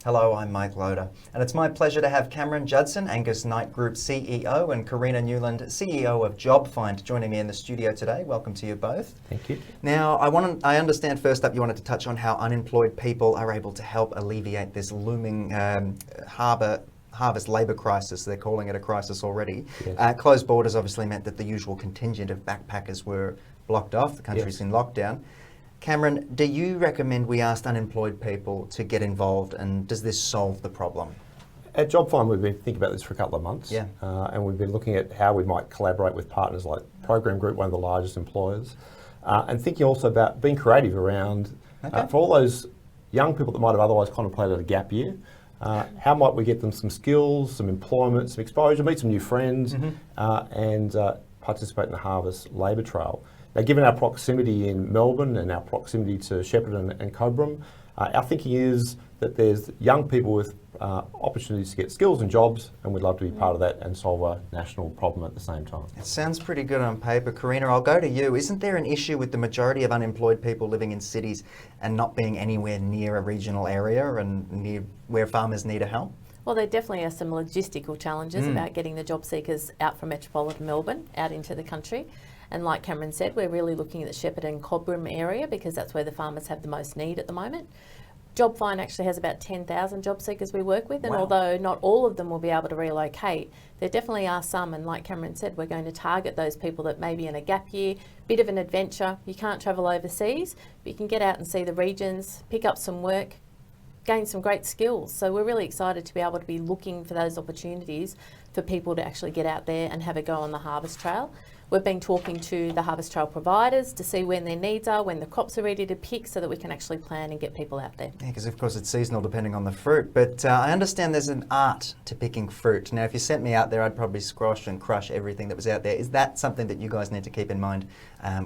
Hello, I'm Mike Loader, and it's my pleasure to have Cameron Judson, Angus Knight Group CEO, and Karena Newland, CEO of Jobfind, joining me in the studio today. Welcome to you both. Thank you. Now, I understand first up you wanted to touch on how unemployed people are able to help alleviate this looming harvest labour crisis. They're calling it a crisis already. Yes. Closed borders obviously meant that the usual contingent of backpackers were blocked off. The country's in lockdown. Cameron, do you recommend we ask unemployed people to get involved, and does this solve the problem? At Jobfind, we've been thinking about this for a couple of months, and we've been looking at how we might collaborate with partners like Program Group, one of the largest employers, and thinking also about being creative around, for all those young people that might have otherwise contemplated a gap year, how might we get them some skills, some employment, some exposure, meet some new friends, and participate in the harvest labour trail. Now, given our proximity in Melbourne and our proximity to Shepparton and Cobram, our thinking is that there's young people with opportunities to get skills and jobs, and we'd love to be part of that and solve a national problem at the same time. It sounds pretty good on paper. Karena, I'll go to you. Isn't there an issue with the majority of unemployed people living in cities and not being anywhere near a regional area and near where farmers need a help? Well, there definitely are some logistical challenges about getting the job seekers out from metropolitan Melbourne out into the country. And like Cameron said, we're really looking at the Shepparton Cobram area because that's where the farmers have the most need at the moment. Jobfind actually has about 10,000 job seekers we work with, and although not all of them will be able to relocate, there definitely are some, and like Cameron said, we're going to target those people that may be in a gap year, bit of an adventure. You can't travel overseas, but you can get out and see the regions, pick up some work, gain some great skills. So we're really excited to be able to be looking for those opportunities for people to actually get out there and have a go on the harvest trail. We've been talking to the harvest trail providers to see when their needs are, when the crops are ready to pick, so that we can actually plan and get people out there. Yeah, because of course it's seasonal depending on the fruit, but I understand there's an art to picking fruit. Now, if you sent me out there, I'd probably squash and crush everything that was out there. Is that something that you guys need to keep in mind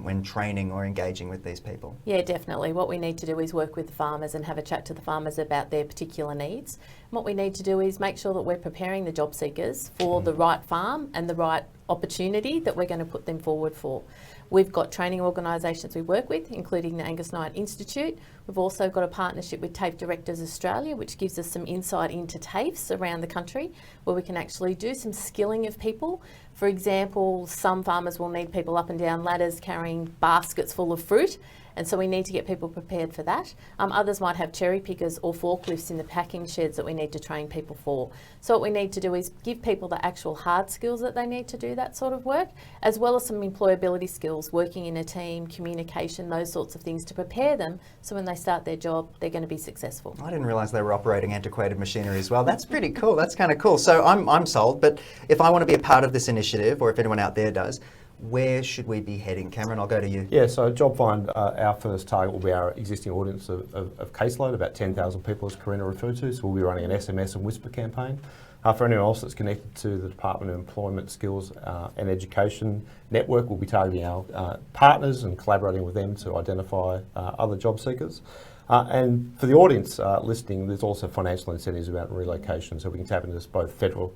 when training or engaging with these people? Yeah, definitely. What we need to do is work with the farmers and have a chat to the farmers about their particular needs. And what we need to do is make sure that we're preparing the job seekers for the right farm and the right opportunity that we're going to put them forward for. We've got training organisations we work with, including the Angus Knight Institute. We've also got a partnership with TAFE Directors Australia, which gives us some insight into TAFEs around the country, where we can actually do some skilling of people. For example, some farmers will need people up and down ladders carrying baskets full of fruit, and so we need to get people prepared for that. Others might have cherry pickers or forklifts in the packing sheds that we need to train people for. So what we need to do is give people the actual hard skills that they need to do that sort of work, as well as some employability skills, working in a team, communication, those sorts of things to prepare them so when they start their job, they're going to be successful. I didn't realise they were operating antiquated machinery as well. That's pretty cool. That's kind of cool. So I'm sold, but if I want to be a part of this initiative, or if anyone out there does, where should we be heading? Cameron, I'll go to you. Yeah, so Jobfind, our first target will be our existing audience of caseload, about 10,000 people, as Karena referred to. So we'll be running an SMS and whisper campaign. For anyone else that's connected to the Department of Employment, Skills and Education network, we'll be targeting our partners and collaborating with them to identify other job seekers. And for the audience listening, there's also financial incentives about relocation, so we can tap into this both federal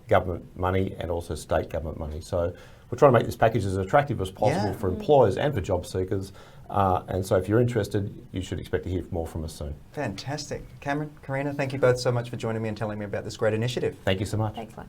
government money and also state government money. So we're trying to make this package as attractive as possible for employers and for job seekers. And so if you're interested, you should expect to hear more from us soon. Fantastic. Cameron, Karena, thank you both so much for joining me and telling me about this great initiative. Thank you so much. Thanks, Mike.